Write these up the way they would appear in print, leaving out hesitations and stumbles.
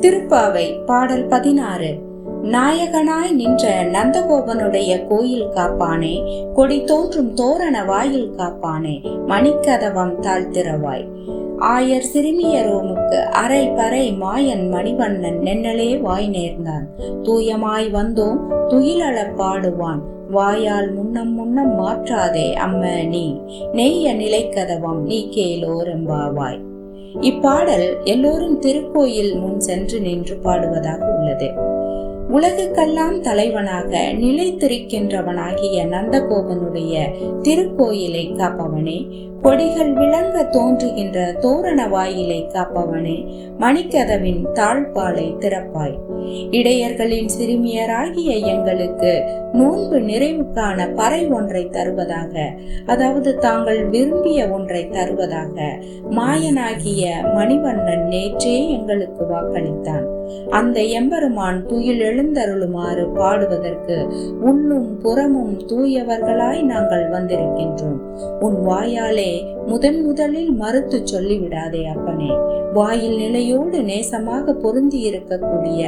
திருப்பாவை பாடல் 16. நாயகனாய் நின்ற நந்தகோபனுடைய கோயில் காப்பானே, கொடி தோன்றும் தோரண வாயில் காப்பானே, மணிக்கதவம் தாழ்த்திரவாய். ஆயர் சிறுமியரோமுக்கு அரை பறை மாயன் மணிவண்ணன் நென்னலே வாய் நேர்ந்தான். தூயமாய் வந்தோம் துயிலள பாடுவான், வாயால் முன்னம் முன்னம் மாற்றாதே அம்ம நீ, நெய்ய நிலைக்கதவம் நீ கேளோரெம்பாவாய். இப்பாடல் எல்லோரும் திருக்கோயில் முன் சென்று நின்று பாடுவதாக உள்ளது. உலகுக்கெல்லாம் தலைவனாக நிலைத்திருக்கின்றவனாகிய நந்தகோபனுடைய திருக்கோயிலை காப்பவனே, கொடிகள் விளங்க தோன்றுகின்ற தோரண வாயிலை காப்பவனே, மணிக்கதவின் தாழ்பாலை திறப்பாய். இடையர்களின் சிறுமியராகிய எங்களுக்கு நோன்பு நிறைவுக்கான பறை ஒன்றை தருவதாக, அதாவது தாங்கள் விரும்பிய ஒன்றை தருவதாக மாயனாகிய மணிவண்ணன் நேற்றே எங்களுக்கு வாக்களித்தான். அந்த எம்பெருமான் துயில் எழுந்தருளுமாறு பாடுவதற்கு உள்ளும் புறமும் தூயவர்களாய் நாங்கள் வந்திருக்கின்றோம். உன் வாயாலே முதலில் மறுத்து சொல்லிவிடாதே அப்பனே. வாயில் நிலையோடு நேசமாக பொருந்தி இருக்கக்கூடிய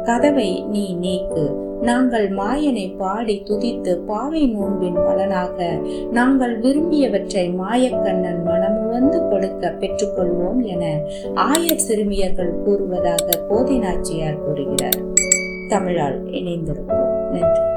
கதவை நீ நீக்கு. நாங்கள் மாயனை பாடி துதித்து பாவை நோன்பின் பலனாக நாங்கள் விரும்பியவற்றை மாயக்கண்ணன் மனமுவந்து கொடுக்க பெற்றுக்கொள்வோம் என ஆயர் சிறுமியர்கள் கூறுவதாக கோதிநாச்சியார் கூறுகிறார். தமிழால் இணைந்திருப்போம். நன்றி.